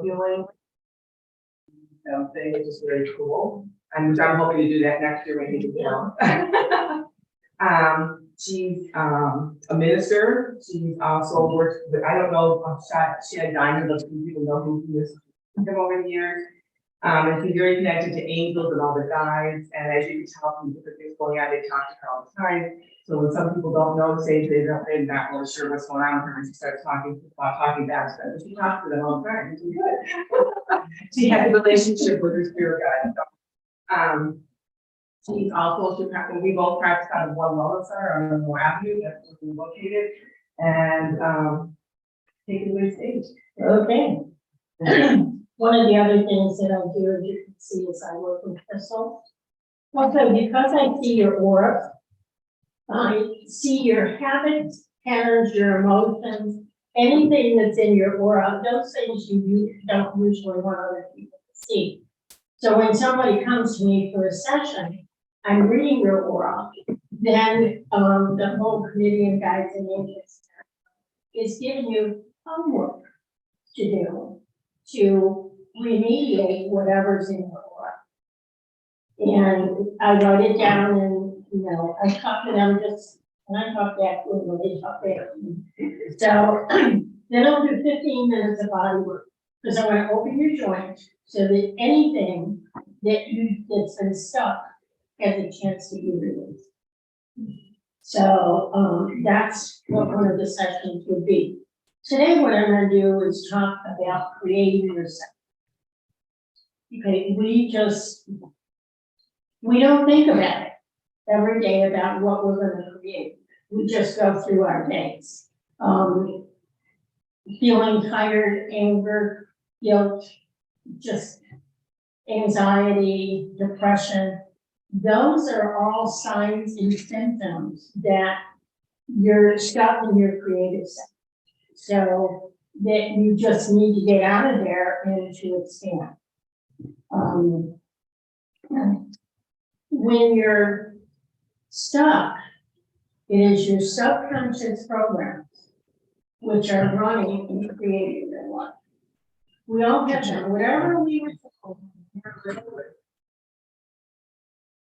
feeling. Thing, which is very cool. And I'm hoping to do that next year when you know. She's a minister. She's also worked with, I don't know, she had Diamond, but people know who he is over the years. And she's very connected to angels and all the guides. And as you can tell from different things going on, they talk to her all the time. So when some people don't know, say they're not really sure what's going on with her, and she starts talking back to them. She talks to them all the time. It's good. She has a relationship with her spirit guide. So, she's also, we both practice out of one Lois on Monroe Avenue, that's where we're located, and take it away stage. Okay. One of the other things that I do, as you can see, is I work with crystals. Also, because I see your aura, I see your habits, patterns, your emotions, anything that's in your aura, those things you don't usually want other people to see. So when somebody comes to me for a session, I'm reading your aura, then the whole committee of guides and angels is giving you homework to do to remediate whatever's in your aura. And I wrote it down, and I talk to them just, and I talk back to them when they talk back to me. So then I'll do 15 minutes of body work, because I want to open your joints so that anything that's been stuck has a chance to be released. So that's what one of the sessions would be. Today, what I'm going to do is talk about creating yourself. Okay, we don't think about it every day about what we're going to create. We just go through our days. Feeling tired, anger, guilt, just anxiety, depression. Those are all signs and symptoms that you're stuck in your creative self. So that you just need to get out of there and to expand. When you're stuck, it is your subconscious programs which are running and creating your life. We all have them, whatever we were told.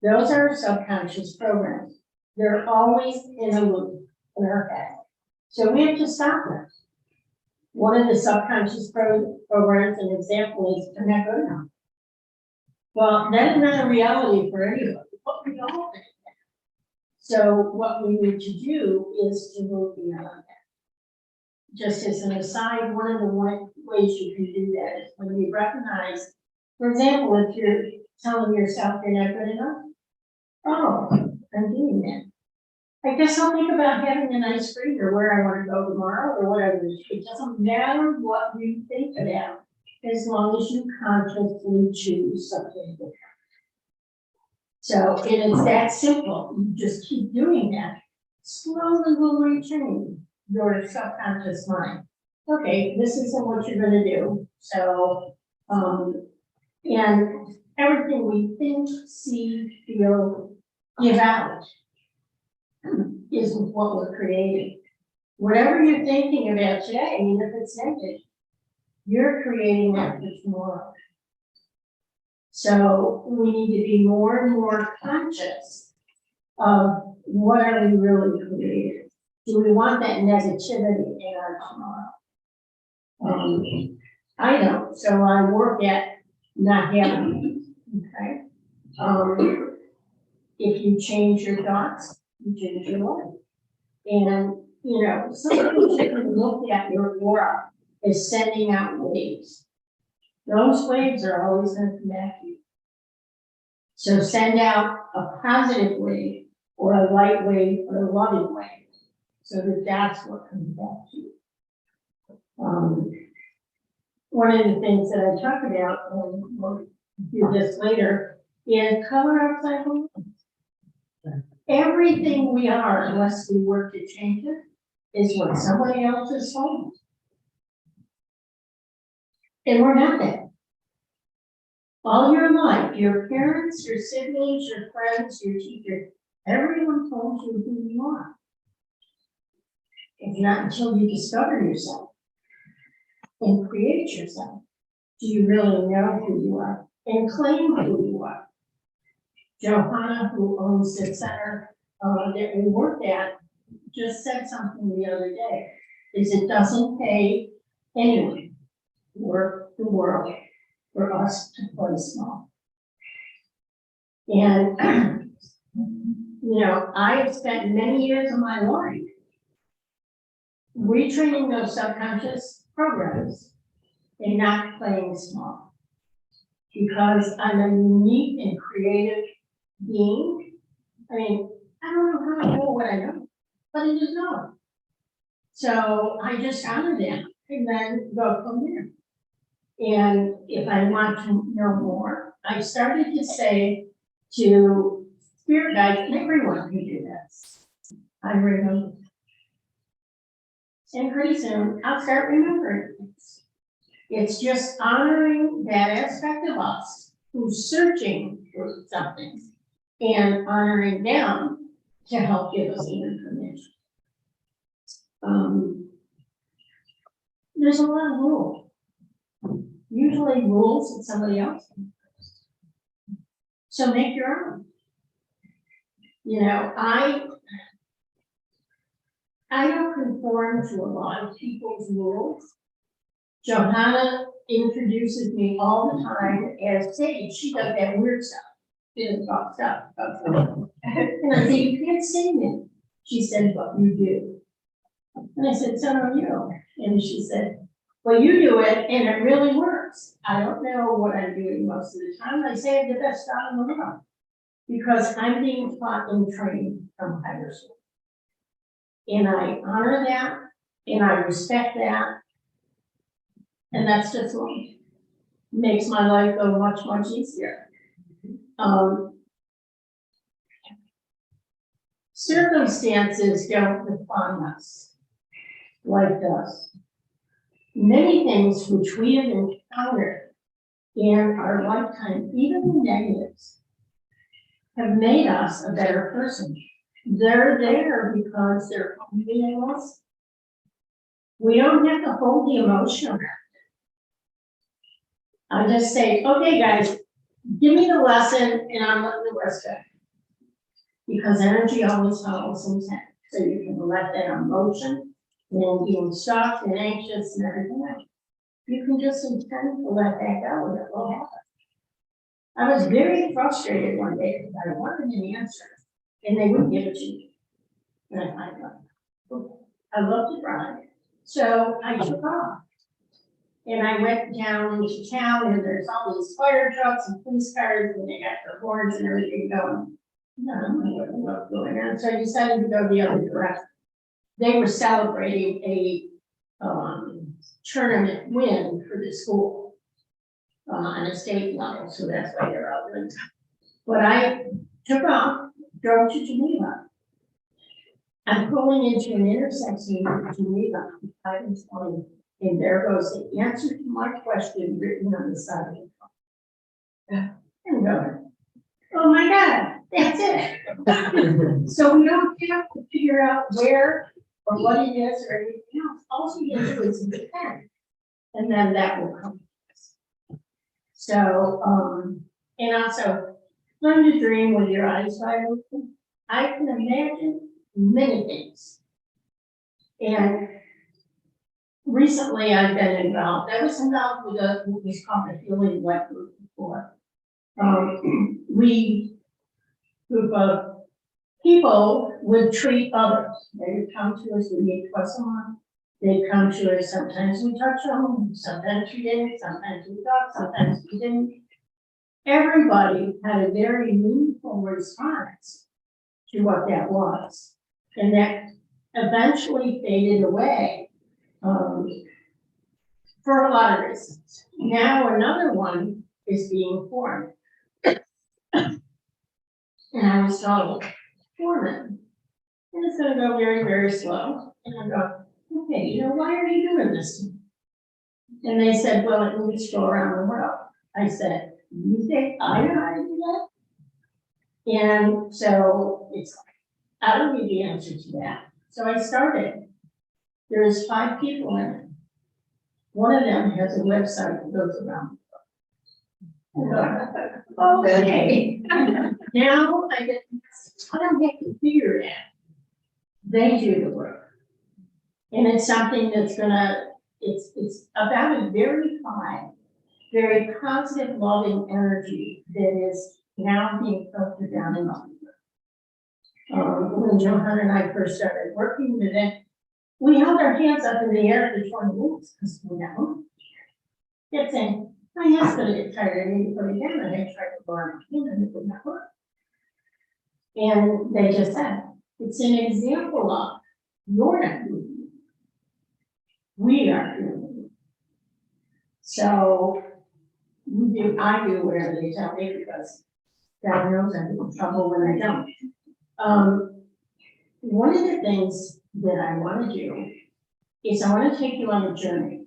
Those are subconscious programs. They're always in a loop in our head. So we have to stop them. One of the subconscious programs, an example, is I'm not good enough. Well, that is not a reality for anybody, but we all think that. So what we need to do is to move beyond that. Just as an aside, one of the ways you can do that is when you recognize, for example, if you're telling yourself you're not good enough, oh, I'm doing that. I guess I'll think about having an ice cream or where I want to go tomorrow or whatever. It doesn't matter what you think about, as long as you consciously choose something different. So it's that simple. You just keep doing that. Slowly will retrain your subconscious mind. Okay, this isn't what you're going to do. So, and everything we think, see, feel, give out isn't what we're creating. Whatever you're thinking about today, I mean, if it's negative, you're creating that for tomorrow. So we need to be more and more conscious of what are we really creating. Do we want that negativity in our tomorrow? I don't, so I work at not having it, okay? If you change your thoughts, you change your life. And, sometimes you can look at your aura as sending out waves. Those waves are always going to come back to you. So send out a positive wave or a light wave or a loving wave so that that's what comes back to you. One of the things that I talk about, and we'll do this later, is color outside the lines. Everything we are, unless we work to change it, is what somebody else is told. And we're not that. All your life, your parents, your siblings, your friends, your teachers, everyone told you who you are. It's not until you discover yourself and create yourself Do you really know who you are? And claim who you are. Johanna, who owns the center that we worked at, just said something the other day, is it doesn't pay anyone worth the world for us to play small. And, you know, I have spent many years of my life retraining those subconscious programs and not playing small. Because I'm a unique and creative being. I mean, I don't know how I know what I know, but I just know. So I just honor them and then go from there. And if I want to know more, I started to say to spirit guides, and everyone can do this. I remember. And pretty soon I'll start remembering things. It's just honoring that aspect of us who's searching for something and honoring them to help give us the information. There's a lot of rules. Usually rules that somebody else makes. So make your own. You know, I don't conform to a lot of people's rules. Johanna introduces me all the time as Sage. She does that weird stuff, didn't talk stuff. And I say, you can't sing it. She said, but you do. And I said, so do you. And she said, well, you do it, and it really works. I don't know what I'm doing most of the time. I say I have the best job in the world because I'm being taught and trained from higher school. And I honor that, and I respect that. And that's just what makes my life go much, much easier. Circumstances don't define us like us. Many things which we have encountered in our lifetime, even the negatives, have made us a better person. They're there because they're coming us. We don't have to hold the emotion around. I just say, okay, guys, give me the lesson and I'm letting the rest go. Because energy always follows intent. So you can let that emotion and being shocked and anxious and everything else. You can just intend to let that go and it will happen. I was very frustrated one day because I wanted an answer and they wouldn't give it to me. And I thought, I love to drive. So I took off. And I went down into town and there's all these fire trucks and police cars and they got their horns and everything going. No, I don't know what's going on. So I decided to go the other direction. They were celebrating a tournament win for the school on a state level. So that's why they're out doing. But I took off, drove to Geneva. I'm pulling into an intersection in Geneva. I was going. And there goes the answer to my question written on the side of the car. And going, oh my God, that's it. So we don't have to figure out where or what it is or anything else. All we can do is depend. And then that will come. So, and also learn to dream with your eyes wide open. I can imagine many things. And recently, I've been involved. I was involved with what was called the Healing Wet Group before. We, group of people, would treat others. They would come to us, we meet twice a month. They'd come to us, sometimes we touch them, sometimes we didn't, sometimes we talked, sometimes we didn't. Everybody had a very meaningful response to what that was. And that eventually faded away. For a lot of reasons. Now another one is being formed. And I was told, form it. And it's gonna go very, very slow. And I go, okay, you know, why are you doing this? And they said, well, it needs to go around the world. I said, you think I know how to do that? And so it's like, I don't need the answer to that. So I started. There's 5 people in it. One of them has a website that goes around. Okay. Now I don't have to figure it out. They do the work. And it's something that's it's about a very high, very positive, loving energy that is now being filtered down in my when Johan and I first started working with it, we held our hands up in the air for 20 minutes because we know. Kept saying, my hand's gonna get tired, I need to put it down, and I tried to go on my hand and it would not work. And they just said, it's an example of you're not doing it. We are doing it. So I do whatever they tell me because God knows I'm in trouble when I don't. One of the things that I want to do is I want to take you on a journey.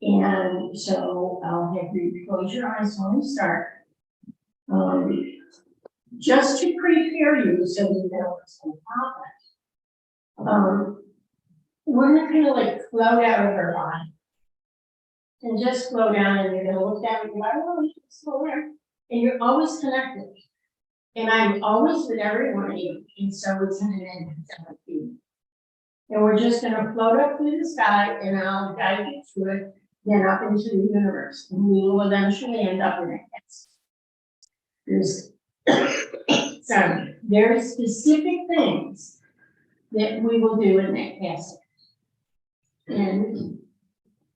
And so I'll have you close your eyes when we start. Just to prepare you so you know what's going to happen. We're not going to like float out of our body and just flow down, and you're going to look down and go, oh, you can slow down. And you're always connected. And I'm always with everyone, and so it's an energy. And we're just gonna float up through the sky, and I'll guide you through it, then up into the universe, and we will eventually end up in it. There's some very specific things that we will do in that passage. And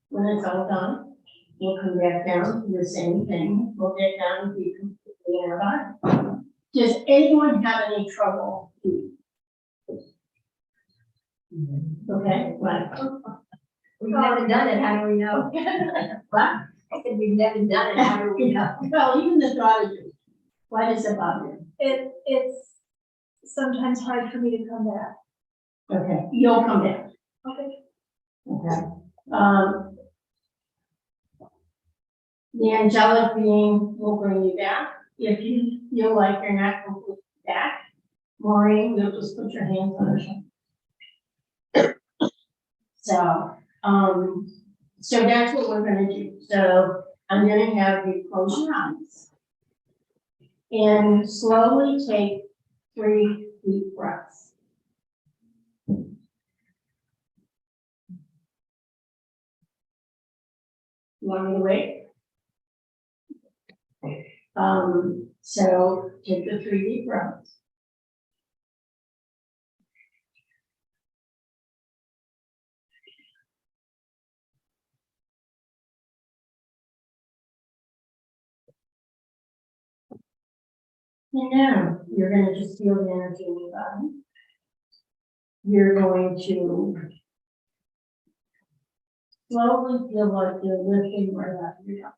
when it's all done, we'll come back down to the same thing. We'll get down and be completely in our body. Does anyone have any trouble? Okay, what? We've never done it, how do we know? What? I said, we've never done it, how do we know? Well, even the thought of it, why does it bother you? It's sometimes hard for me to come back. Okay, you'll come back. Okay. Okay. The angelic being will bring you back. If you feel like you're not completely back, Maureen, you'll just put your hands on her shoulder. So that's what we're gonna do. So I'm gonna have you close your eyes and slowly take 3 deep breaths. You want me to wait? So take the 3 deep breaths. And now you're going to just feel the energy in your body. You're going to slowly feel like you're lifting right up your top.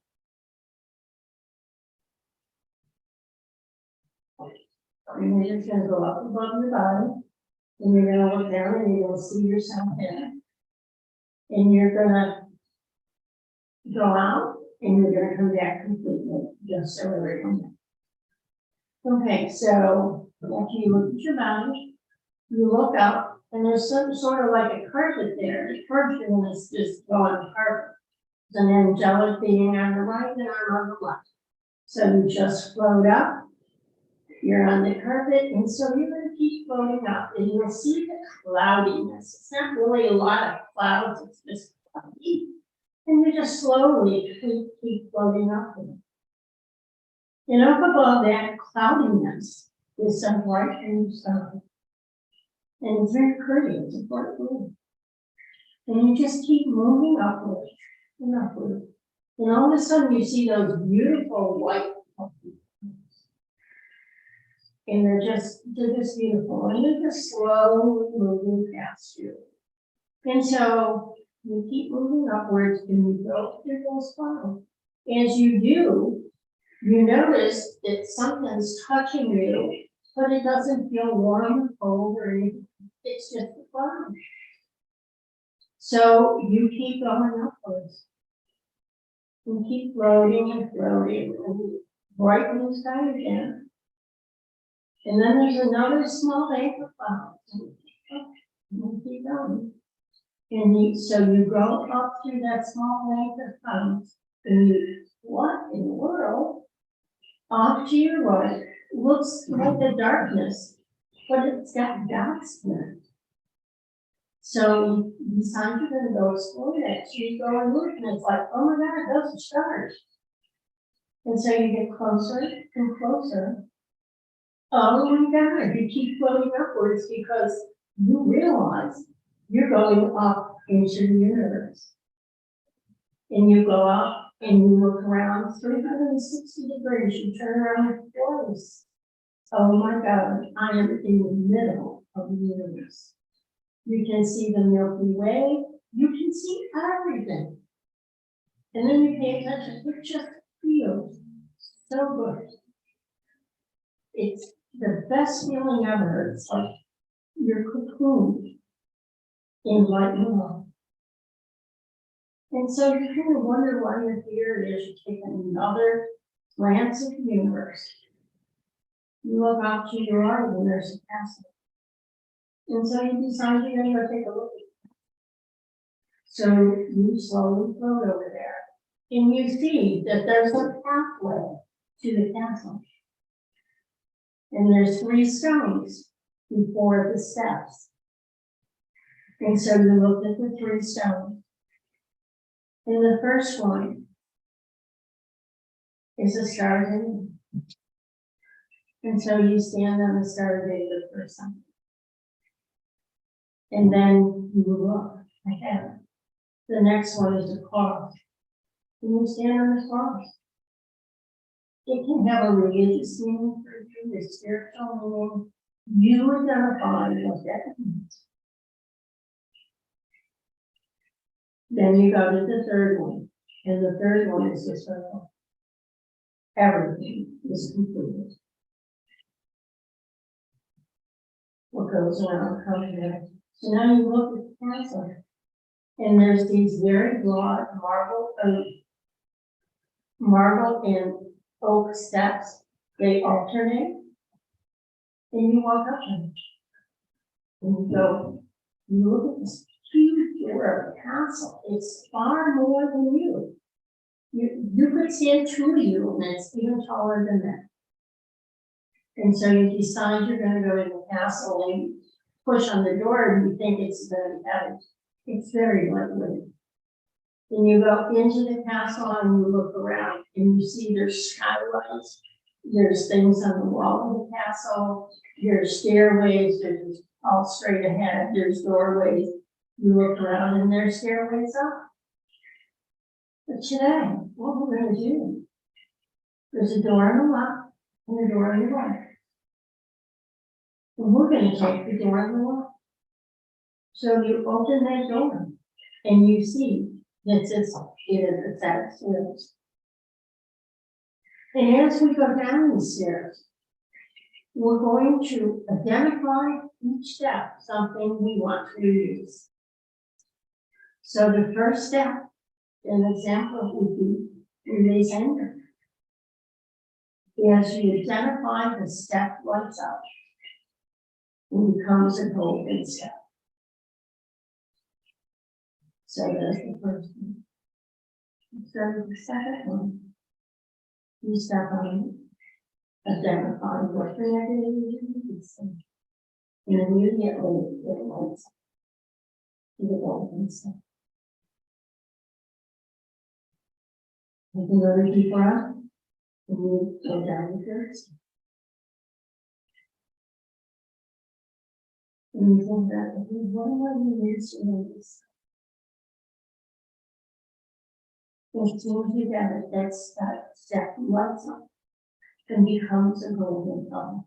And you're just going to go up above your body, and you're going to look down and you're going to see yourself there. And you're going to go out and you're going to come back completely, just so everyone. Okay, so after you look at your body, you look up and there's some sort of like a carpet there. The person is just going carpet. It's an angelic being on the right and I'm on the left. So you just float up. You're on the carpet, and so you're going to keep floating up, and you'll see the cloudiness. It's not really a lot of clouds, it's just cloudy. And you just slowly keep floating up. And up above that cloudiness is some bright blue sun. And it's very pretty, it's a bright blue. And you just keep moving upward and upward. And all of a sudden you see those beautiful white puffy. And they're just beautiful. And you're just slowly moving past you. And so you keep moving upwards and you go through those clouds. As you do, you notice that something's touching you, but it doesn't feel warm or cold or anything. It's just a cloud. So you keep going upwards. And keep floating and floating and brighten the sky again. And then there's another small bank of clouds. And keep going. So you go up through that small lane of tunnels, and you, what in the world? Off to your right, looks like the darkness, but it's got dots in it. So you decide you're gonna go explore that, so you go and look, and it's like, oh my God, those are stars. And so you get closer and closer. Oh my God, you keep floating upwards because you realize you're going up into the universe. And you go up and you look around 360 degrees, you turn around and twice. Oh my God, I am in the middle of the universe. You can see the Milky Way, you can see everything. And then you pay attention, it just feels so good. It's the best feeling ever. It's like you're cocooned in light and love. And so you kind of wonder why you're here. Is you take another glance at the universe. You look out to your right and there's a castle. And so you decide you're going to go take a look at it. So you slowly float over there. And you see that there's a pathway to the castle. And there's 3 stones before the steps. And so you look at the 3 stones. And the first one is a Star of David. And so you stand on the Star of David for a second. And then you look ahead. The next one is a cross. And you stand on the cross. It can have a religious meaning for you, a spiritual meaning. You identify what that means. Then you go to the third one, and the third one is the circle. Everything is completed. What goes around comes around. So now you look at the castle, and there's these very broad marble and oak steps. They alternate, and you walk up them. And you go, you look at this huge door of the castle. It's far more than you. You could stand 2 of you, and it's even taller than that. And so you decide you're gonna go to the castle and push on the door, and you think it's very heavy. It's very lightweight. And you go into the castle and you look around, and you see there's skylights, there's things on the wall of the castle, there's stairways, there's all straight ahead, there's doorways. You look around and there's stairways up. But today, what we're gonna do, there's a door on the left and a door on the right. And we're gonna take the door on the left. So you open that door and you see that it is a set of stairs. And as we go down the stairs, we're going to identify each step, something we want to use. So the first step, an example would be release anger. As you identify the step lights up, it becomes a golden step. So there's the first one. So the second one, you step on it, identify what the negative is, and immediately it lights up to the golden step. You can go to deep breath, and you go down the third step. And you think that, what am I using this? As soon as you get it, that step lights up and becomes a golden color.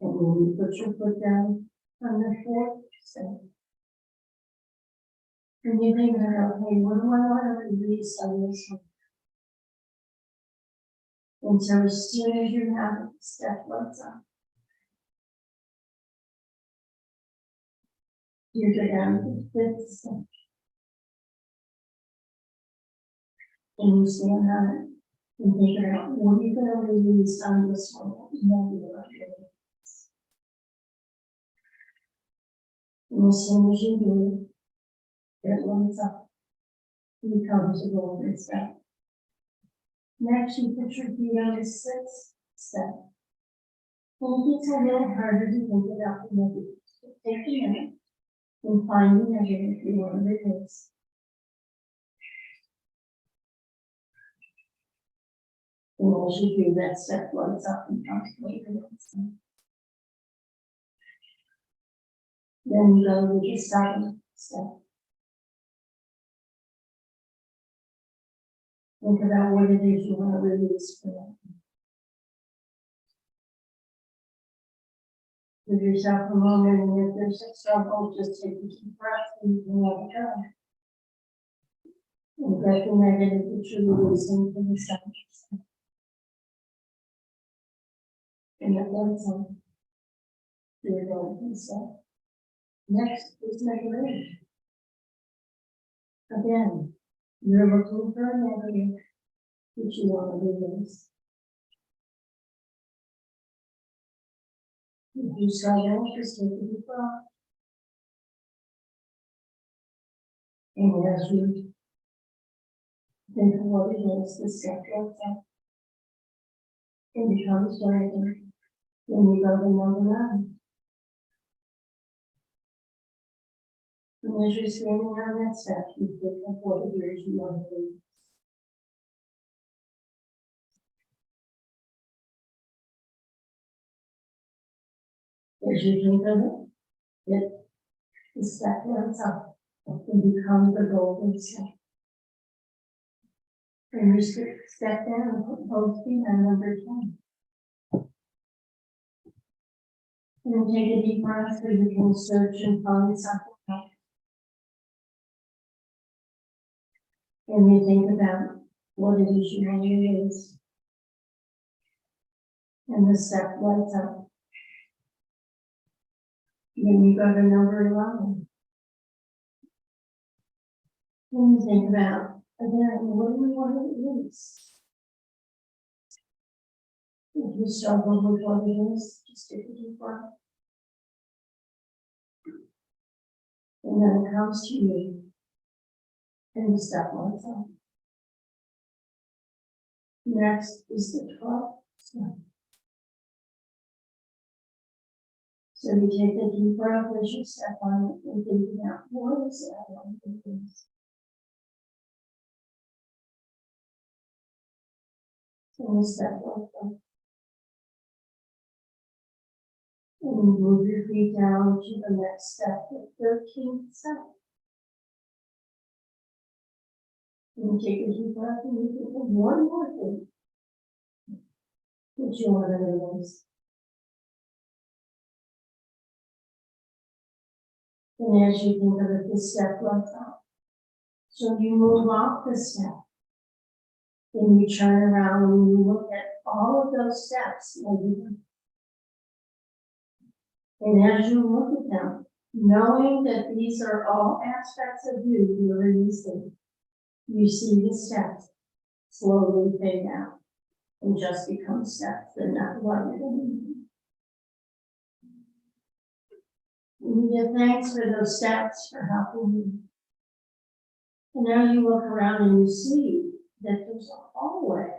And when you put your foot down on the 4th step, and you think, okay, what do I want to release on this one? And so as soon as you have it, step lights up. You go down to the 5th step. And you stand on it and figure out what are you going to release on this one? And as soon as you do, it lights up. It becomes a golden step. Next, you put your feet on the sixth step. And it gets a little harder to think it out in the feet. Take a minute and find the measure if you want to replace. And as you do that step, lights up and comes later. Then you go to the seventh step. Think about what it is you want to release for that. Give yourself a moment, and if there's a struggle, just take a deep breath and you can let it go. And get the negative that you're releasing from the seventh step. And that lights on. You're going to step. Next is negative. Again, you're looking for a negative that you want to release. If you struggle, just take a deep breath. And as you think of what it is, the step like that, it becomes brighter. Then you go to number 9. And as you're standing on that step, you think of what it is you want to do. As you think of it, the step lights up and becomes the golden step. And you step down and put both feet on number 10. And take a deep breath so you can search and find something else. And you think about what it is you want to use. And the step lights up. Then you go to number 11. And you think about, again, what do we want to use? If you struggle with what it is, just take a deep breath. And then it comes to you. And the step lights up. Next is the 12th step. So you take a deep breath as you step on it and think about what is it I want to do this. And the step lights up. And you move your feet down to the next step, the 13th step. And you take a deep breath and you think of one more thing that you want to release. And as you think of it, the step lights up. So you move off the step. Then you turn around and you look at all of those steps. And as you look at them, knowing that these are all aspects of you you're releasing, you see the steps slowly fade out and just become steps. They're not lighter anymore. And you give thanks for those steps for helping you. And now you look around and you see that there's a hallway.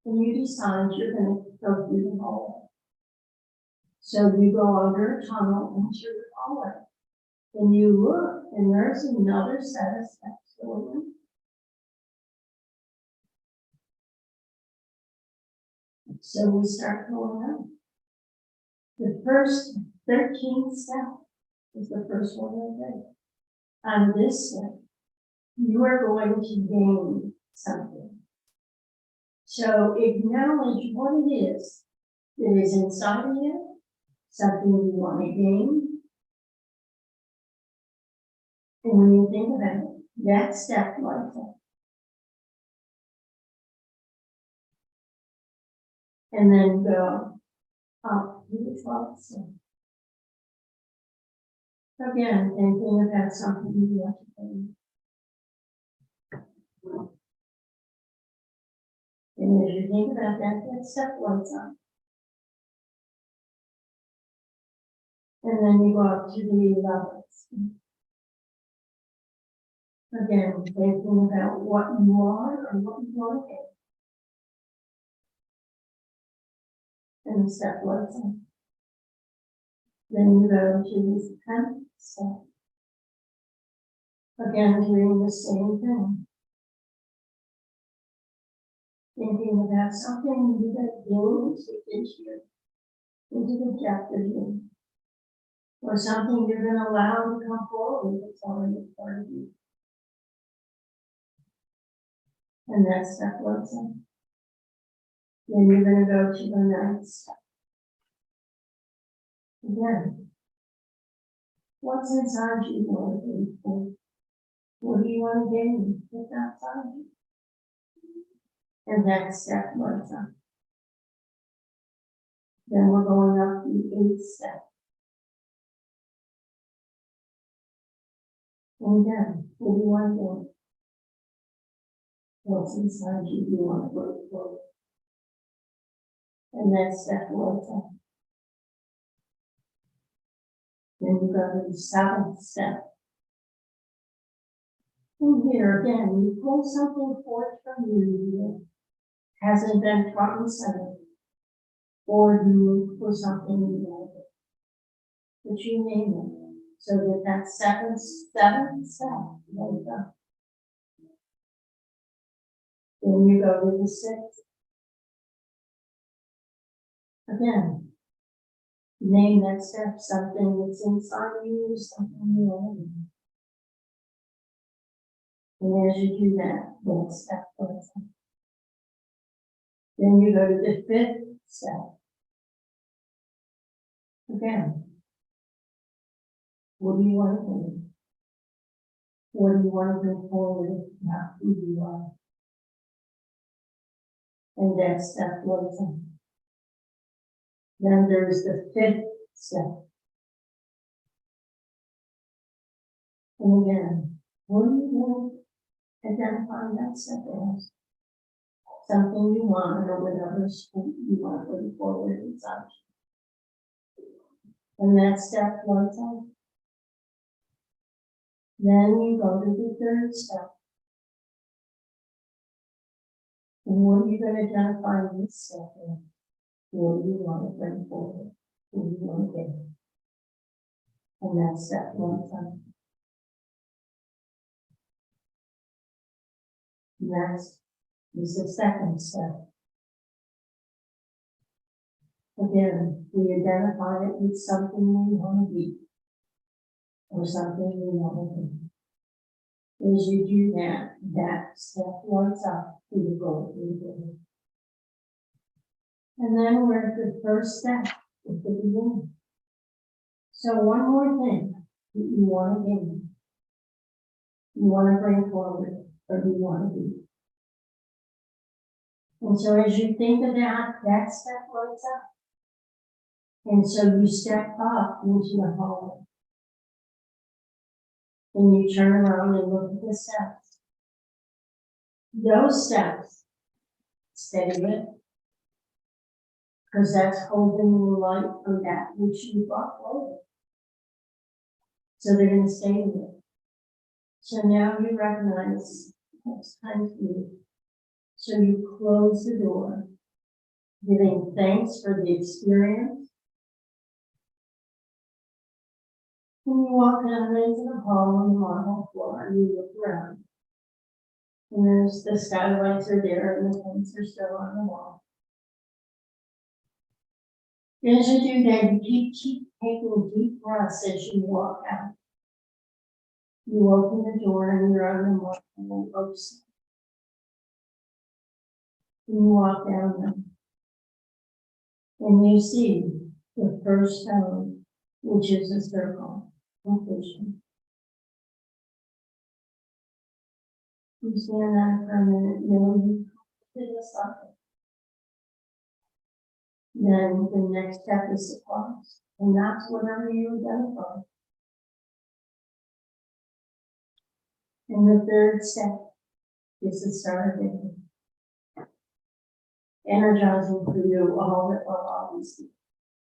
And you decide you're going to go through the hallway. So you go under a tunnel into the hallway. And you look, and there's another set of steps going on. So we start going up. The first 13th step is the first one I did. On this step, you are going to gain something. So acknowledge what it is that is inside of you, something you want to gain. And when you think about it, that step like that. And then go up to the 12th step. Again, thinking about something you want to gain. And as you think about that, that step lights up. And then you go up to the 11th. Again, thinking about what you are or what you want to be. And step 11. Then you go to the 10th step. Again, doing the same thing. Thinking about something you that brings into the chapter here. Or something you're going to allow to come forward that's already part of you. And that's step 11. Then you're going to go to the 9th step. Again, what's inside you want to be? What do you want to gain what's outside you? And that's step 11. Then we're going up the 8th step. And again, what do you want to gain? What's inside you, you want to go forward. And that's step 11. Then you go to the 7th step. And here again, you pull something forth from you that hasn't been front and center. Or you pull something in there. But you name it. So that that seventh step, there you go. Then you go to the 6th. Again, name that step, something that's inside you, something you own. And as you do that, then step 11. Then you go to the 5th step. Again, what do you want to do? What do you want to bring forward about who you are? And that's step 11. Then there's the 5th step. And again, what do you want to identify that step as? Something you want or whatever you want to bring forward inside. And that's step 11. Then you go to the 3rd step. And what are you going to identify this step as? What do you want to bring forward? What do you want to get? And that's step 11. Next is the 2nd step. Again, we identify it with something we want to be, or something we want to do. As you do that, that step lights up to the goal you're doing. And then we're at the first step at the beginning. So one more thing that you want to gain, you want to bring forward, or you want to be. And so as you think of that step lights up. And so you step up into the hallway. And you turn around and look at the steps. Those steps, stay with. Because that's holding the light from that which you brought forward. So they're going to stay with it. So now you recognize it's time for you. So you close the door, giving thanks for the experience. And you walk down into the hall on the marble floor and you look around. And there's the skylights are there and the paints are still on the wall. As you do that, you keep taking deep breaths as you walk out. You open the door and you're on the marble ropes. And you walk down them. And you see the first stone, which is a circle. Completion. You stand there for a minute, knowing you did a circle. Then the next step is to pause, and that's whatever you identify. And the 3rd step is the start again. Energizing for you all that will always be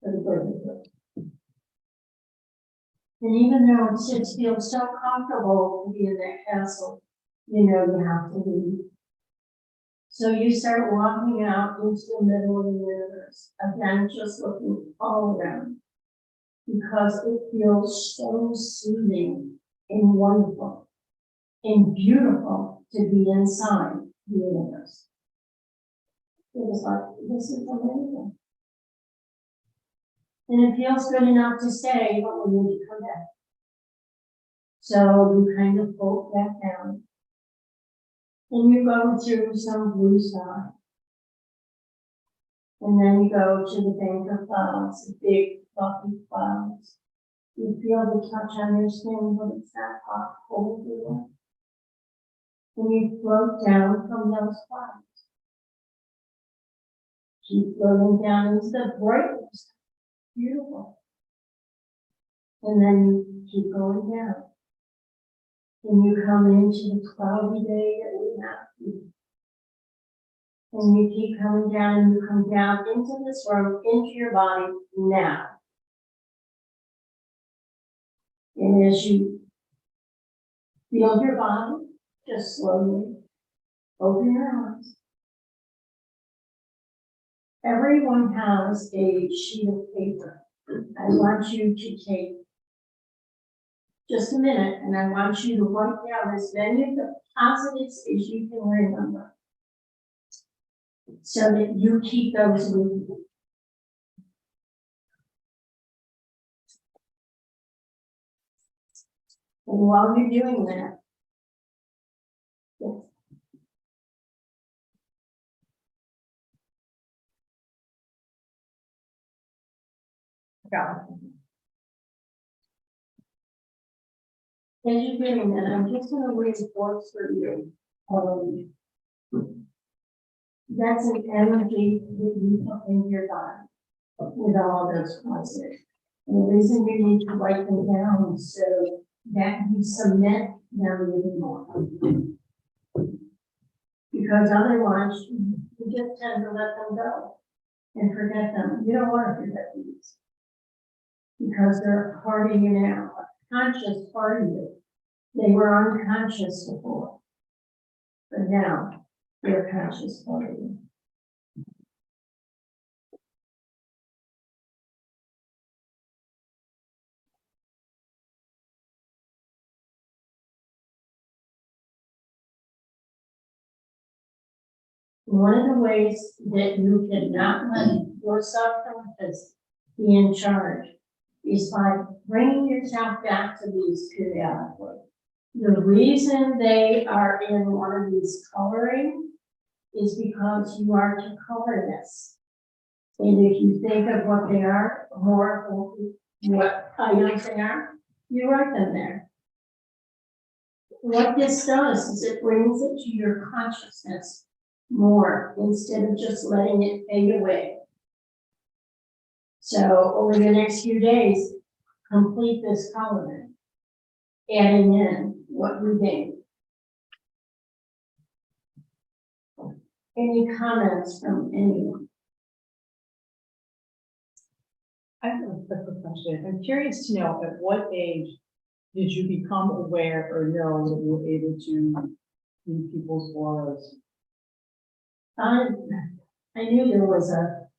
for the good of you. And even though it just feels so comfortable to be in that castle, you know you have to leave. So you start walking out into the middle of the universe, again, just looking all around. Because it feels so soothing and wonderful and beautiful to be inside the universe. It was like, this is amazing. And it feels good enough to stay, but we need to come back. So you kind of float back down. And you go through some blue sky. And then you go to the bank of clouds, the big fluffy clouds. You feel the touch on your skin, but it's not hot, cold either. And you float down from those clouds. Keep floating down into the brightness. Beautiful. And then you keep going down. And you come into the cloudy day that we have here. And you keep coming down and you come down into this room, into your body now. And as you feel your body, just slowly open your eyes. Everyone has a sheet of paper. I want you to take just a minute and I want you to write down as many of the positives as you can remember. So that you keep those with you. And while you're doing that, yes. As you're doing that, I'm just going to reinforce for you. That's an energy that you put in your body with all of those positives. And the reason you need to write them down is so that you cement them even more. Because otherwise, you just tend to let them go and forget them. You don't want to forget these. Because they're a part of you now, a conscious part of you. They were unconscious before. But now, they're a conscious part of you. One of the ways that you cannot let your subconscious be in charge is by bringing yourself back to these periodically. The reason they are in one of these coloring is because you are to color this. And if you think of what they are, more what items they are, you write them there. What this does is it brings it to your consciousness more instead of just letting it fade away. So over the next few days, complete this coloring, adding in what you think. Any comments from anyone? I have a quick question. I'm curious to know, at what age did you become aware or know that you were able to read people's auras? I knew there was a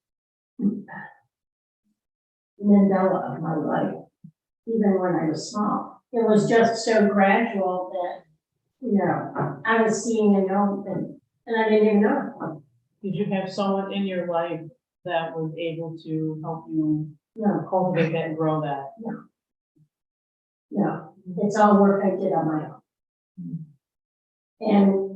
Mandela of my life, even when I was small. It was just so gradual that, you know, I was seeing and knowing, and I didn't even know. Did you have someone in your life that was able to help you No, cultivate that and grow that? no, it's all work I did on my own. And,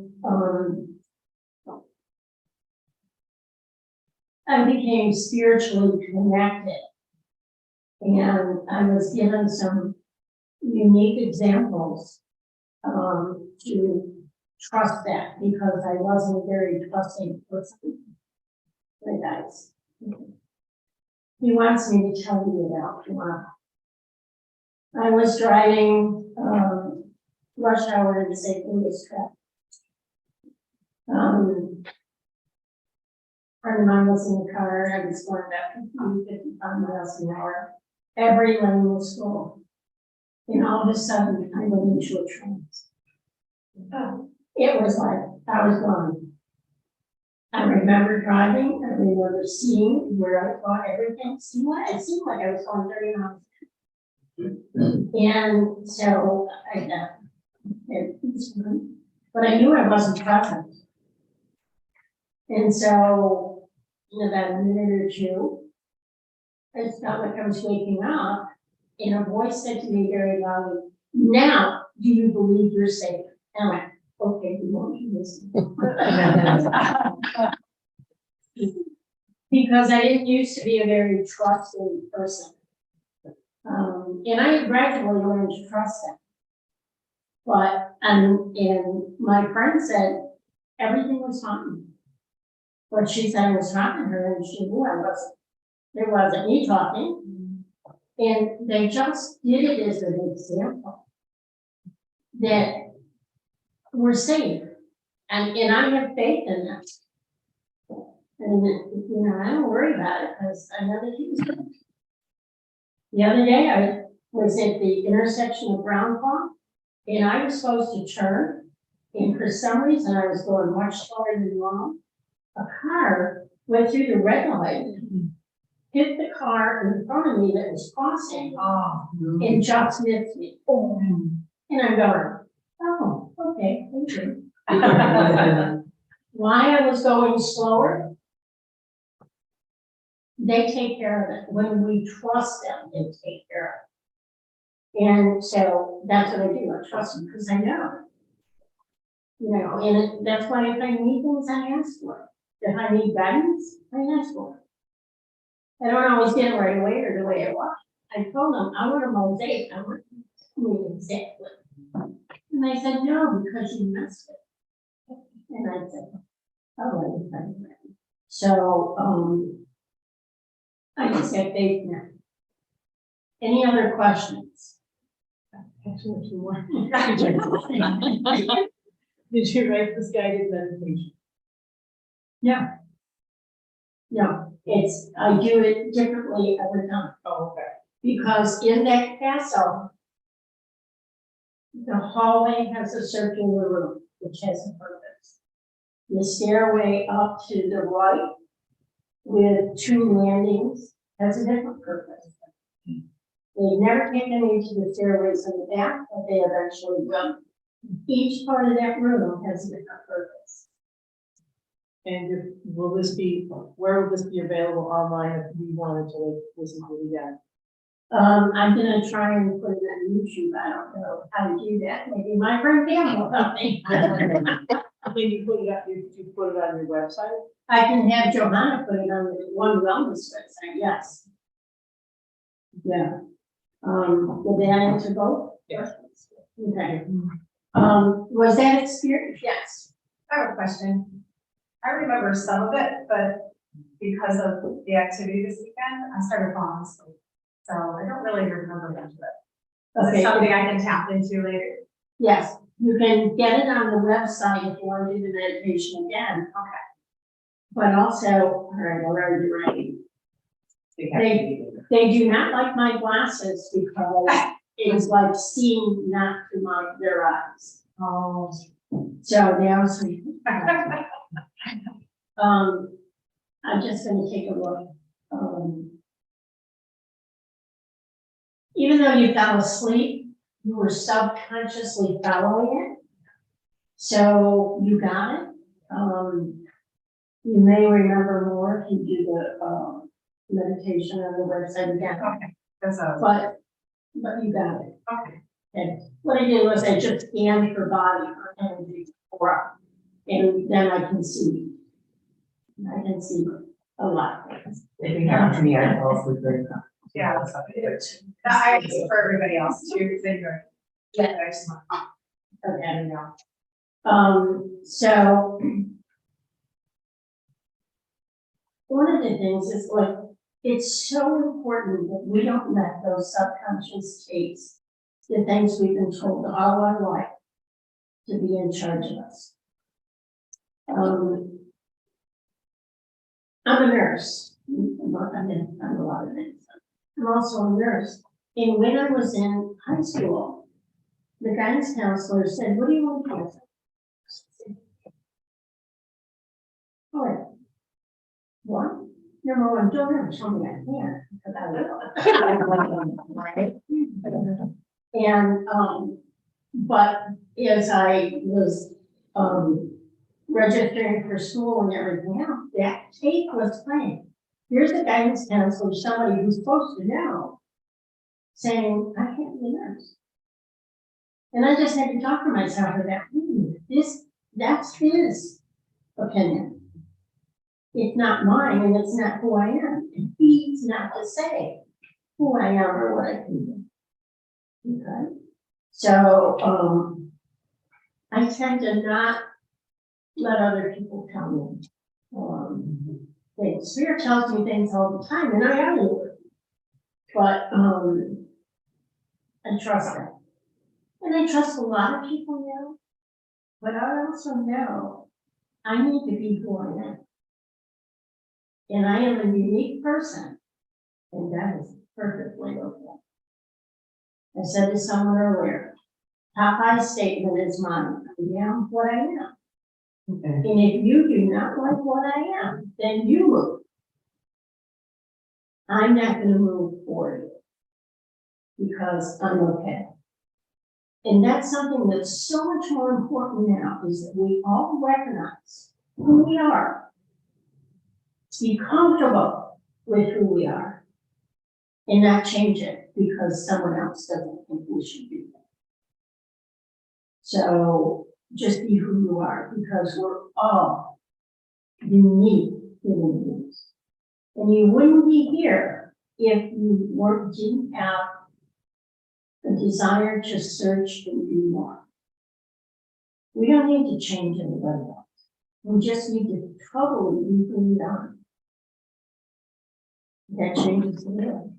I became spiritually connected. And I was given some unique examples to trust that because I wasn't a very trusting person. My guys. He wants me to tell you about tomorrow. I was driving rush hour to St. Louis traffic. Friend of mine was in the car, I was going about 55 miles an hour. Every lane was full. And all of a sudden, I went into a trance. It was like, I was gone. I remember driving, I remember seeing where I thought everything seemed like, it seemed like I was going 30 miles. And so I got it, but I knew I wasn't present. And so, in about a minute or two, I felt like I was waking up, and a voice said to me very loudly, "Now, do you believe you're safe?" And I went, "Okay, we won't do this." Because I didn't used to be a very trusting person. And I gradually learned to trust them. But, and my friend said, everything was fine. But she said I was talking to her, and she knew I wasn't. There wasn't me talking. And they just did it as an example that we're safe. And I have faith in them. And, you know, I don't worry about it because I know that he was good. The other day, I was at the intersection of Brown Pond, and I was supposed to turn, and for some reason, I was going much slower than normal. A car went through the red light, hit the car in front of me that was crossing, and just missed me. Oh. And I'm going, oh, okay, thank you. Why I was going slower? They take care of it. When we trust them, they take care of it. And so that's what I do. I trust them because I know. You know, and that's why if I need things, I ask for it. If I need guidance, I ask for it. I don't always get it right away or the way I want. I told them, I want a mosaic. I want it exactly. And they said, no, because you messed it. And I said, oh, okay. So, I just have faith in them. Any other questions? Actually, two more. Did you write this guided meditation? No. No, it's, I do it differently every time. Oh, okay. Because in that castle, the hallway has a circular room, which has a purpose. The stairway up to the right with 2 landings has a different purpose. They've never taken me to the stairways in the back, but they eventually will. Each part of that room has a different purpose. And will this be, where will this be available online if we wanted to like, listen to it again? I'm gonna try and put it on YouTube. I don't know how to do that. Maybe my friend Pam will help me. When you put it up, you put it on your website? I can have Johanna put it on the One Wellness website, yes. Yeah. Did that answer both? Yes. Okay. Was that experience? Yes. I have a question. I remember some of it, but because of the activity this weekend, I started falling asleep. So I don't really remember much of it. Is Okay. it something I can tap into later? Yes, you can get it on the website if you want to do the meditation again. Okay. But also, all right, what are you writing? They do not like my glasses because it's like seeing not through their eyes. Oh. So they always say, I'm just gonna take a look. Even though you fell asleep, you were subconsciously following it. So you got it. You may remember more if you do the meditation on the website again. Okay. That's a, But you got it. okay. And what I did was I just scanned her body for energy aura, and then I can see. I can see a lot of things. If it happened to me, I fall asleep very fast. Yeah, that's something to do. I just for everybody else too, because they do. Yeah, I just want. Okay, so one of the things is like, it's so important that we don't let those subconscious states, the things we've been told all our life, to be in charge of us. I'm a nurse. I'm a lot of things. I'm also a nurse. And when I was in high school, the guidance counselor said, what do you want to do? Oh, yeah. What? Number one, don't ever tell me I can't, because I will. And, but as I was, registering for school and everything else, that tape was playing. Here's a guidance counselor, somebody who's supposed to know, saying, I can't be a nurse. And I just had to talk to myself about, that's his opinion. It's not mine, and it's not who I am. And he's not to say who I am or what I can do. Okay? So, I tend to not let other people tell me things. Spirit tells me things all the time, and I am Lord. But I trust them. And I trust a lot of people now. But I also know I need to be who I am. And I am a unique person. And that is perfectly okay. I said to someone earlier, Popeye's statement is mine. I am what I am. Okay. And if you do not like what I am, then you move. I'm not gonna move for you because I'm okay. And that's something that's so much more important now, is that we all recognize who we are. Be comfortable with who we are. And not change it because someone else doesn't think we should do that. So just be who you are, because we're all unique human beings. And you wouldn't be here if you didn't have a desire to search and do more. We don't need to change anybody else. We just need to totally be who we are. That changes the world.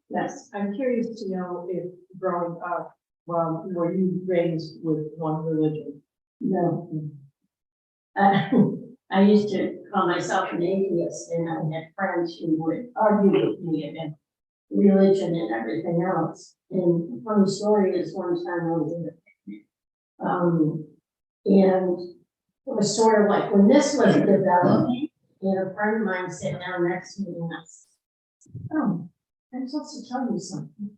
Yes. I'm curious to know if growing up, were you raised with one religion? No. I used to call myself an atheist, and I had friends who would argue with me about religion and everything else. And the funny story is, one time I was in a picnic, and it was sort of like when this was developing, and a friend of mine sat down next to me and I said, oh, I'm supposed to tell you something.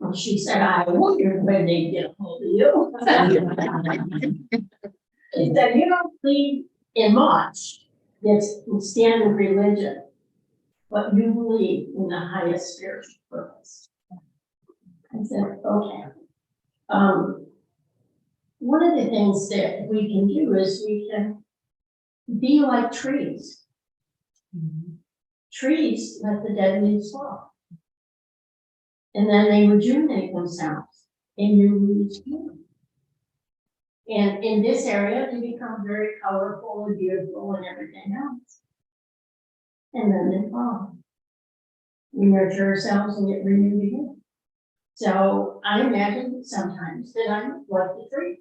And she said, I wondered when they get a hold of you. She said, you don't believe in much that's standard religion, but you believe in the highest spiritual purpose. I said, okay. One of the things that we can do is we can be like trees. Trees let the dead leaves fall. And then they rejuvenate themselves and new leaves bloom. And in this area, they become very colorful and beautiful and everything else. And then they fall. We nurture ourselves and get renewed again. So I imagine sometimes that I'm like the tree.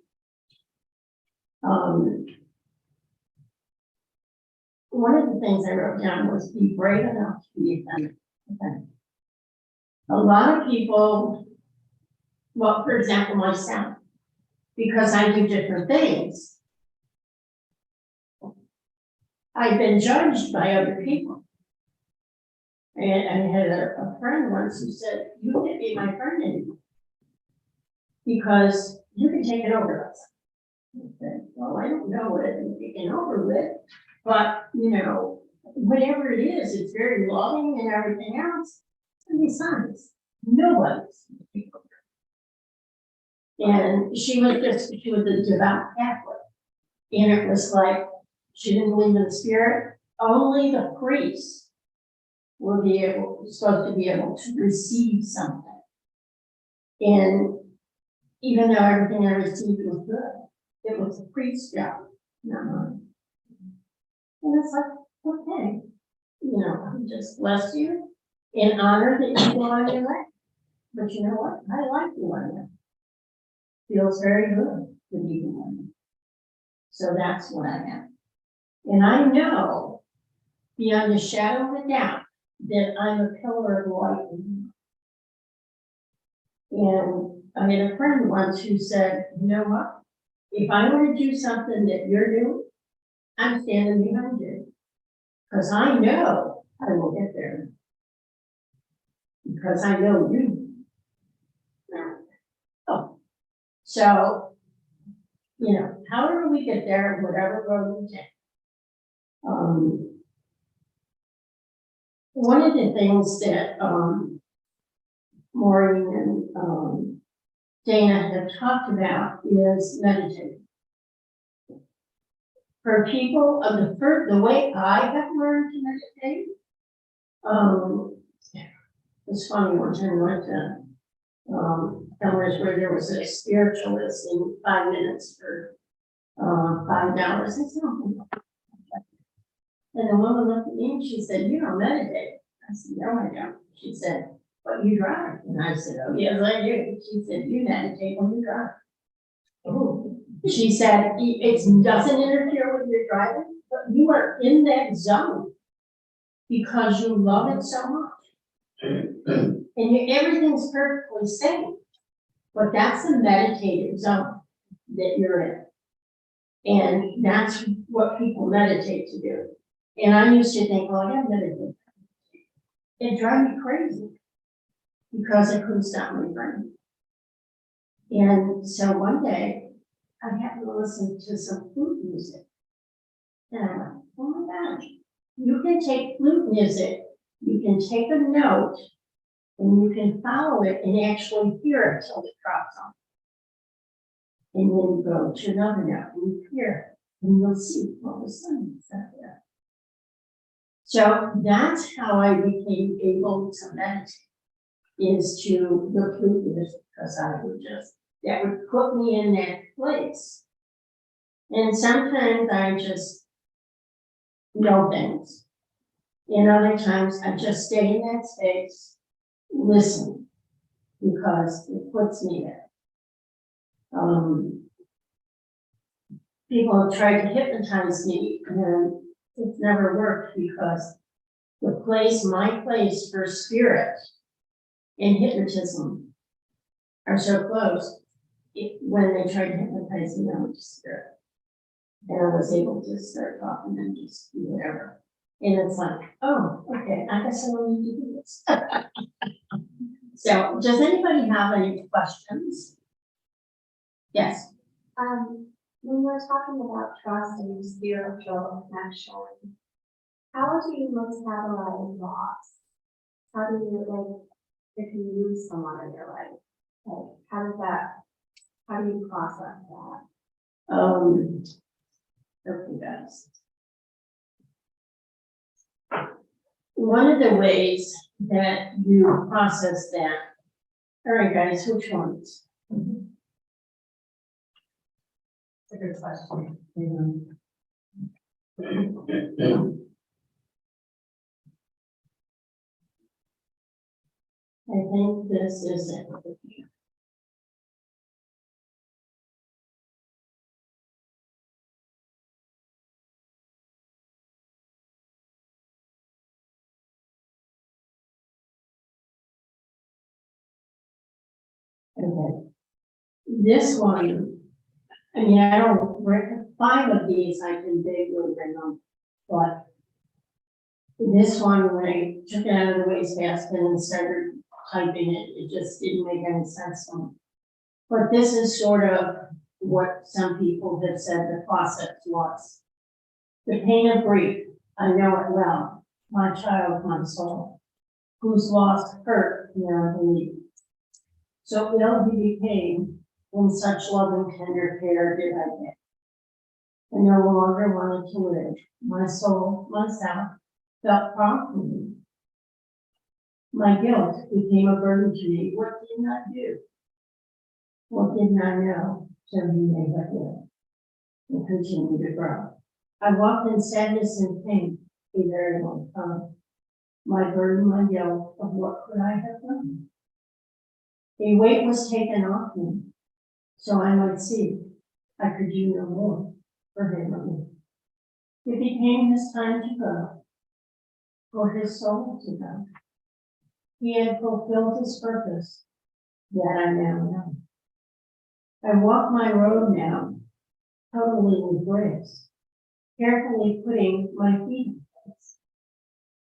One of the things I wrote down was be brave enough to be offended. A lot of people, well, for example, myself, because I do different things, I've been judged by other people. And I had a friend once who said, you can't be my friend anymore because you can take it over us. I said, well, I don't know what I've been taken over with, but you know, whatever it is, it's very loving and everything else. And besides, nobody's. And she was a devout Catholic. And it was like, she didn't believe in the spirit. Only the priests were supposed to be able to receive something. And even though everything I received was good, it was the priest's job, not mine. And it's like, okay, you know, I just bless you and honor that you go on your way. But you know what? I like you on there. Feels very good to be the one. So that's what I am. And I know beyond a shadow of a doubt that I'm a pillar of light in you. And I had a friend once who said, you know what? If I want to do something that you're doing, I'm standing behind you. Because I know I will get there. Because I know you. Oh, so, you know, however we get there, whatever road we take. One of the things that, Maureen and, Dana have talked about is meditating. For people of the way I have learned to meditate, it's funny, one time I went to, somewhere where there was a spiritualist in 5 minutes for, $5. I said, "Oh." And the woman looked at me and she said, "You don't meditate." I said, "No, I don't." She said, "But you drive." And I said, "Oh, yes, I do." She said, "You meditate when you drive." Oh. She said, "It doesn't interfere with your driving, but you are in that zone because you love it so much. And everything's perfectly safe, but that's the meditative zone that you're in. And that's what people meditate to do. And I used to think, well, I gotta meditate. It drove me crazy because I couldn't stop my brain. And so one day I happened to listen to some flute music. And I went, oh my gosh, you can take flute music, you can take a note, and you can follow it and actually hear it till it drops on. And then you go to another note and you hear it, and you'll see all the sun is up there. So that's how I became able to meditate, is to the flute music, because I would just, that would put me in that place. And sometimes I just know things. And other times I just stay in that space, listen, because it puts me there. People have tried to hypnotize me, and it's never worked because my place for spirit and hypnotism are so close. When they tried to hypnotize me, I was just spirit. And I was able to start talking and just do whatever. And it's like, oh, okay, I guess I don't need to do this. So, does anybody have any questions? Yes. When we're talking about trust and spiritual connection, how do you most catalyze loss? How do you, like, if you lose someone in your life, like, how do you process that? Okay, guys. One of the ways that you process that, all right, guys, which ones? It's a good question. I think this is it. Okay. This one, I mean, I don't, 5 of these I can vaguely remember, but this one, when I took it out of the wastebasket and started typing it, it just didn't make any sense to me. But this is sort of what some people have said the process was. The pain of grief, I know it well, my child, my soul, whose loss hurt beyond belief. So ill he became, in such loving tender care did I get. I no longer wanted to live, my soul, myself, felt promptly. My guilt became a burden to me. What did I do? What didn't I know? So he may have lived and continue to grow. I walked in sadness and pain a very long time. My burden, my guilt of what could I have done? A weight was taken off me, so I might see I could do no more for him or me. It became his time to go, for his soul to go. He had fulfilled his purpose, that I now know. I walk my road now totally with grace, carefully putting my feet in place.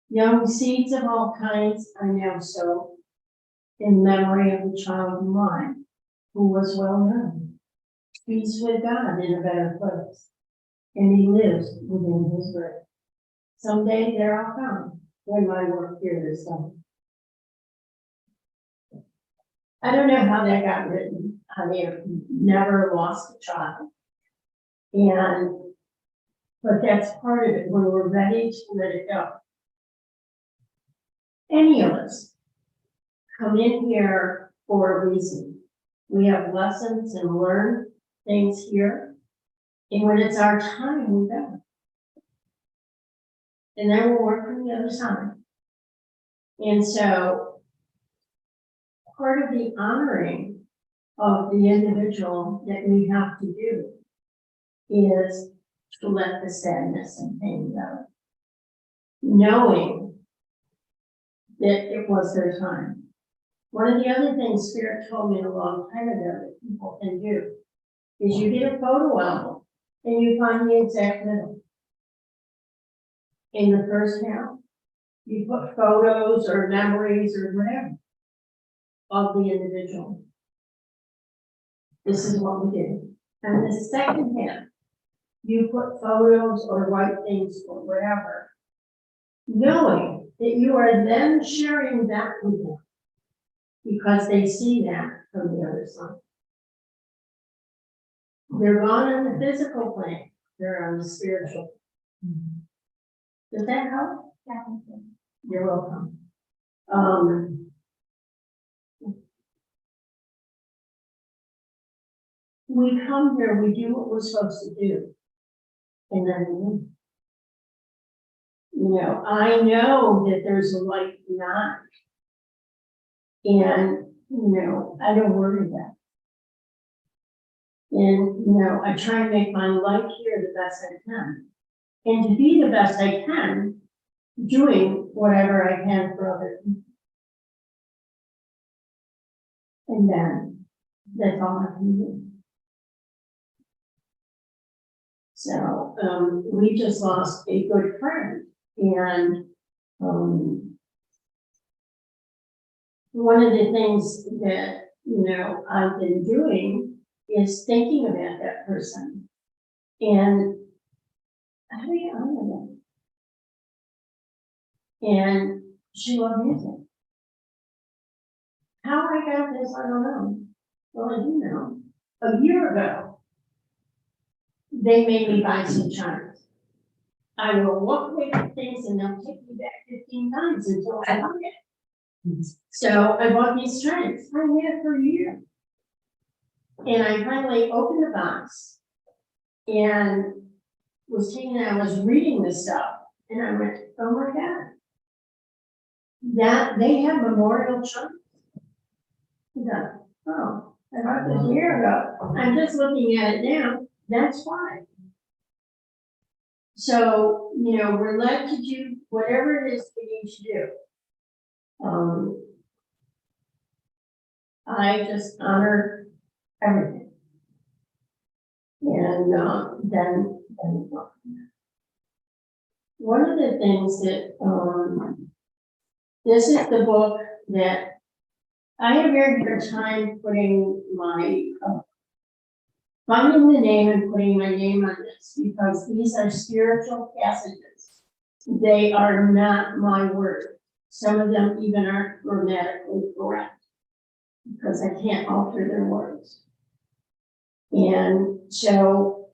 Young seeds of all kinds I now sow in memory of the child of mine who was well known. He's with God in a better place, and he lives within his grave. Someday there I'll come when my work here is done. I don't know how that got written. I mean, I've never lost a child. But that's part of it, when we're ready to let it go. Any of us come in here for a reason. We have lessons and learn things here. And when it's our time, we go. And then we'll work from the other side. And so part of the honoring of the individual that we have to do is to let the sadness and pain go. Knowing that it was their time. One of the other things Spirit told me a long time ago that people can do is you get a photo album and you find the exact middle. In the first half, you put photos or memories or whatever of the individual. This is what we did. And the second half, you put photos or write things or whatever, knowing that you are then sharing that with them because they see that from the other side. They're gone on the physical plane, they're on the spiritual. Does that help? Yeah. You're welcome. We come here, we do what we're supposed to do. And then we leave. You know, I know that there's a light beyond. And, you know, I don't worry about it. And, you know, I try and make my life here the best I can. And to be the best I can, doing whatever I can for other people. And then, that's all I can do. So, we just lost a good friend, and, one of the things that, you know, I've been doing is thinking about that person. And how do you honor them? And she loved music. How I got this, I don't know. Well, I do know. A year ago, they made me buy some chimes. I will walk away from things and they'll take me back 15 times until I buy it. So I bought these chimes. I had it for a year. And I finally opened the box and was taking it, I was reading this stuff, and I went, oh my God. That they have memorial chimes. Oh, I bought this a year ago. I'm just looking at it now. That's why. So, you know, we're led to do whatever it is we need to do. I just honor everything. And then one of the things that, this is the book that I have a very hard time putting my, finding the name and putting my name on this, because these are spiritual passages. They are not my words. Some of them even aren't grammatically correct, because I can't alter their words. And so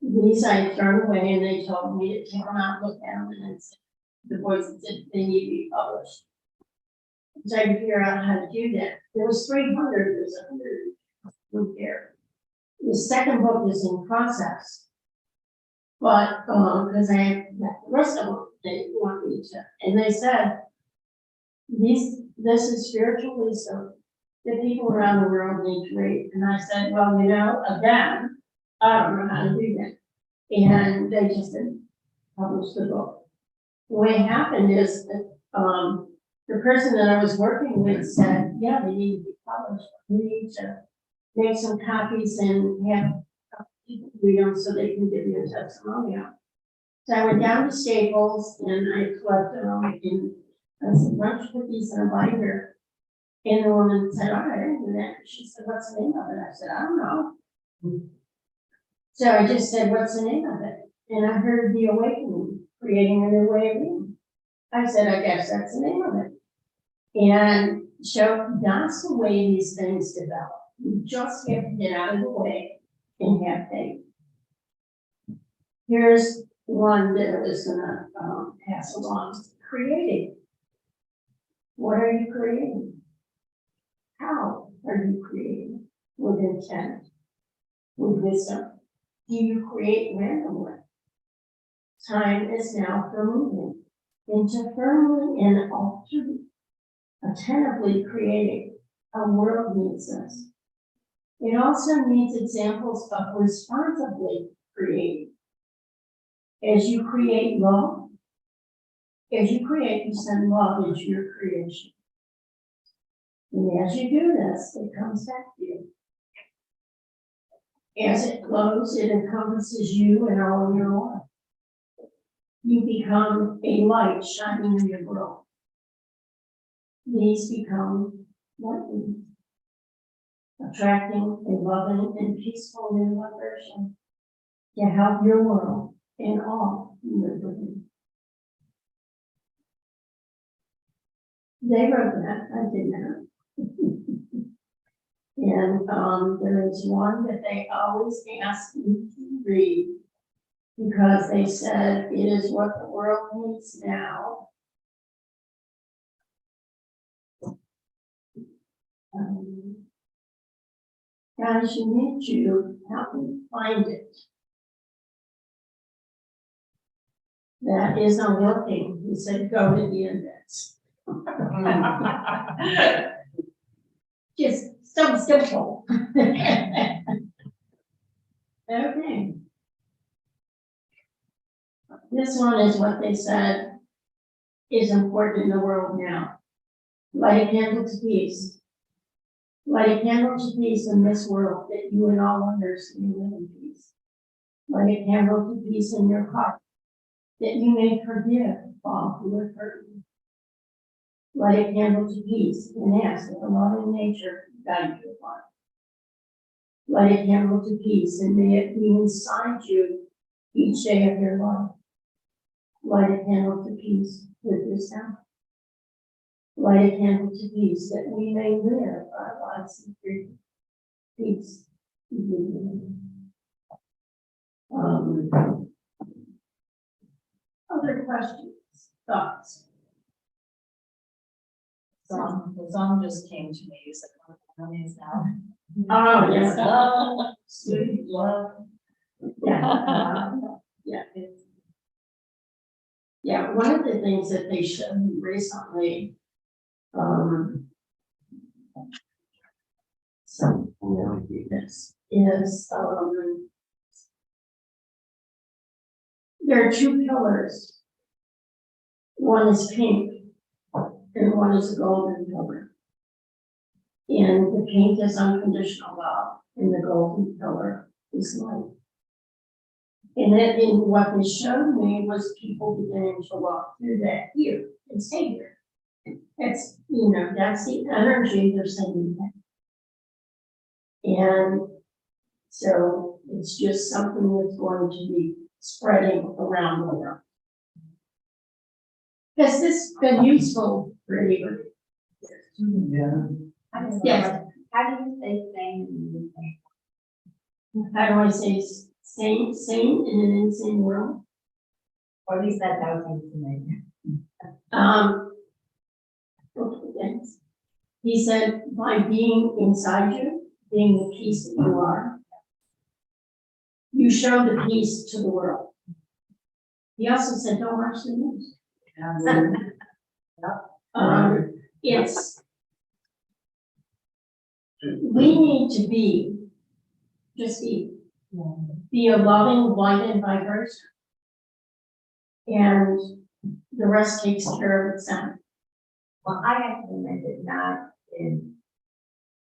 these I thrown away, and they told me to take them out, look at them, and then the voice said they need to be published. So I had to figure out how to do that. There was 300, there's 100 group here. The second book is in process. But, because I have the rest of them, they want me to, and they said, this is spiritual wisdom that people around the world need to read. And I said, well, you know, again, I don't know how to do that. And they just didn't publish the book. The way it happened is that, the person that I was working with said, yeah, they need to be published. We need to make some copies and have people read them so they can give you a testimonial. So I went down to Staples and I collected them and I said, why don't you put these in a binder? And the woman said, all right, I do that. She said, what's the name of it? I said, I don't know. So I just said, what's the name of it? And I heard The Awakening, Creating a New Way of Being. I said, I guess that's the name of it. And so that's the way these things develop. You just have to get out of the way and have faith. Here's one that I was gonna pass along. Creating. What are you creating? How are you creating? With intent, with wisdom. Do you create randomly? Time is now for moving into firmly and altered, attentively creating. Our world needs this. It also needs examples of responsibly creating. As you create love, you send love into your creation. And as you do this, it comes back to you. As it flows, it encompasses you and all of your life. You become a light shining in your world. These become lightning, attracting a loving and peaceful new vibration to help your world and all who live with you. They wrote that, I did not. And there is one that they always ask me to read because they said it is what the world needs now. Guys, you need to help me find it. That isn't working. He said, go to the index. Just so simple. Okay. This one is what they said is important in the world now. Light a candle to peace. Light a candle to peace in this world that you and all others may live in peace. Light a candle to peace in your heart that you may forgive all who have hurt you. Light a candle to peace and ask that the loving nature guide you upon. Light a candle to peace and may it be inside you each day of your life. Light a candle to peace with yourself. Light a candle to peace that we may live our lives in freedom. Peace. Other questions, thoughts? The song just came to me, it's like one of the names now. Oh, yes. Love, sweet love. Yeah. Yeah. Yeah, one of the things that they showed me recently, so I'm gonna do this, is, there are two pillars. One is pink and one is a golden pillar. And the pink is unconditional love and the golden pillar is light. And then in what they showed me was people beginning to walk through that here and stay here. It's, that's the energy they're sending back. And so it's just something that's going to be spreading around the world. Has this been useful for anybody? Yeah. Yes. How do you say same? How do I say same in an insane world? Or at least that's how it seems to me. Okay, thanks. He said, by being inside you, being the peace that you are, you show the peace to the world. He also said, don't watch the news. It's, we need to be a loving light and vibration. And the rest takes care of itself. Well, I actually meant it not in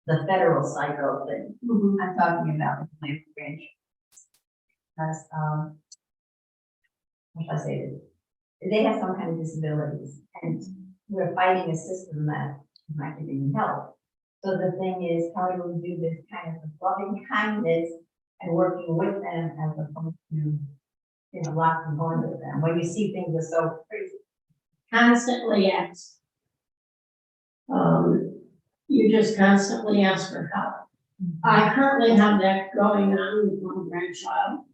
the federal cycle that I'm talking about, the land branch. Because, how should I say it? They have some kind of disabilities, and we're fighting a system that is not giving help. So the thing is, how do we do this kind of loving kindness and working with them as opposed to, you know, locking on with them when you see things are so crazy? Constantly ask. You just constantly ask for help. I currently have that going on with one grandchild.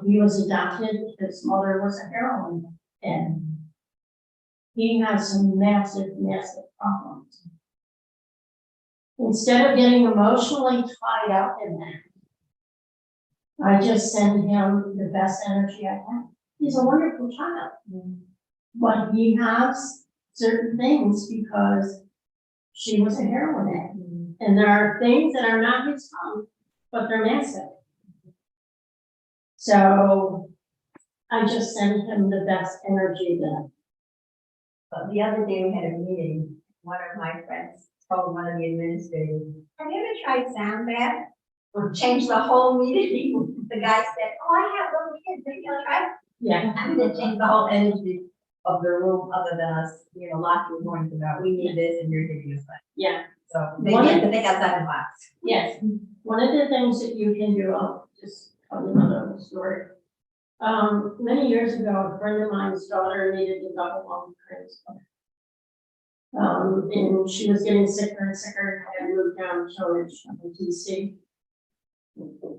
He was adopted, his mother was a heroine, and he has some massive, massive problems. Instead of getting emotionally tied up in that, I just send him the best energy I can. He's a wonderful child. But he has certain things because she was a heroine addict. And there are things that are not his fault, but they're massive. So I just send him the best energy that. But the other day we had a meeting, one of my friends told one of the administrators, have you ever tried sound bath? Or change the whole meeting? The guy said, oh, I have little kids, maybe I'll try. Yeah. I'm gonna change the whole energy of the room other than us, you know, locking horns about, we need this and you're giving us that. Yeah. So they One get of to think outside the box. Yes, one of the things that you can do, I'll just tell you another story. Many years ago, a friend of mine's daughter needed a double lung transplant. And she was getting sicker and sicker, and moved down to DC.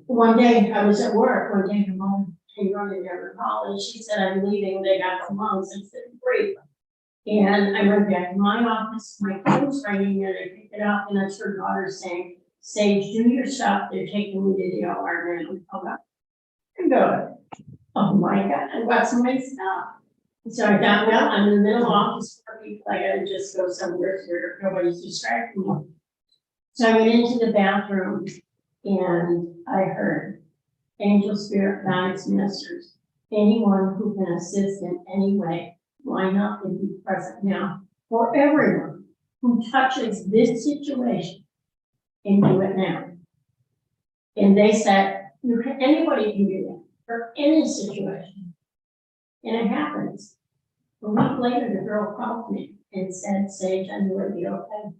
One day, I was at work, one day her mom came running down the hall, and she said, I'm leaving, they got some lungs. I said, great. And I went back to my office, my phone's ringing, and I picked it up, and it's her daughter saying, Sage, do your stuff, they're taking me to the OR now. I'm going, oh my God, I got some my stuff. So I thought, well, I'm in the middle office for people, I gotta just go somewhere where nobody's distracting me. So I went into the bathroom, and I heard, angel spirit guides, ministers, anyone who can assist in any way, line up and be present now for everyone who touches this situation and do it now. And they said, anybody can do that for any situation. And it happens. A week later, the girl called me and said, Sage, I knew it'd be okay.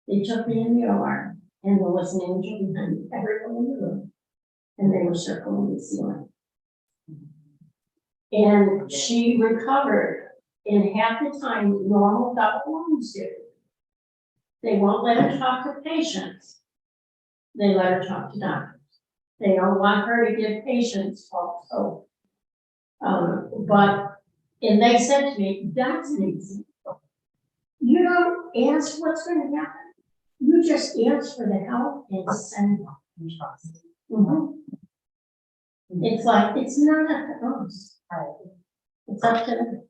They took me in the OR, and there was an angel behind everyone in the room, and they were circling the ceiling. And she recovered in half the time normal double lungs do. They won't let her talk to patients. They let her talk to doctors. They don't want her to give patients false hope. And they said to me, that's an example. You don't ask what's going to happen. You just ask for the help and send them. Mhm. It's like, it's not up to us. It's up to them.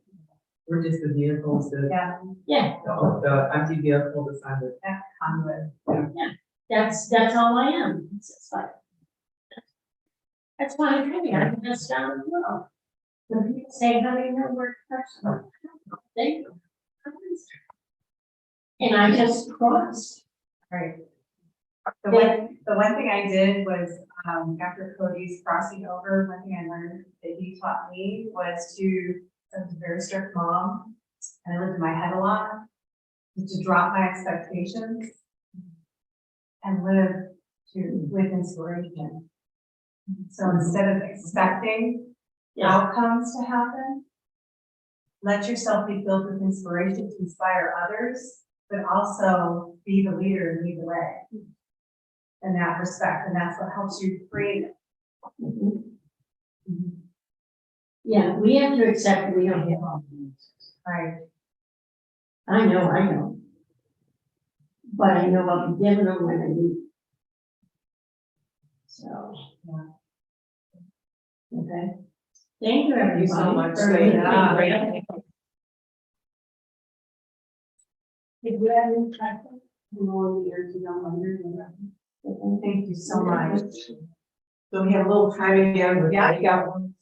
We're just the vehicles, Yeah, the empty vehicle beside it. that conduit. That's all I am. It's just like, that's why I'm happy. I'm the best down in the world. When people say, how do you know we're person? Thank you. And I just crossed. Right. The one thing I did was, after Cody's crossing over, one thing I learned that he taught me was I was a very strict mom, and I lived in my head a lot, was to drop my expectations and live with inspiration. So instead of expecting outcomes to happen, let yourself be filled with inspiration to inspire others, but also be the leader and lead the way in that respect. And that's what helps you create it. Mhm. Yeah, we have to accept that we don't have all the answers. Right. I know. But I know I'll be giving them when I need. So. Okay. Thank you, everybody. Thank you so much. for Thank listening. you. Did you have any questions? More years ago, Thank you so much. So we have a little time again with Yeah. breakout rooms.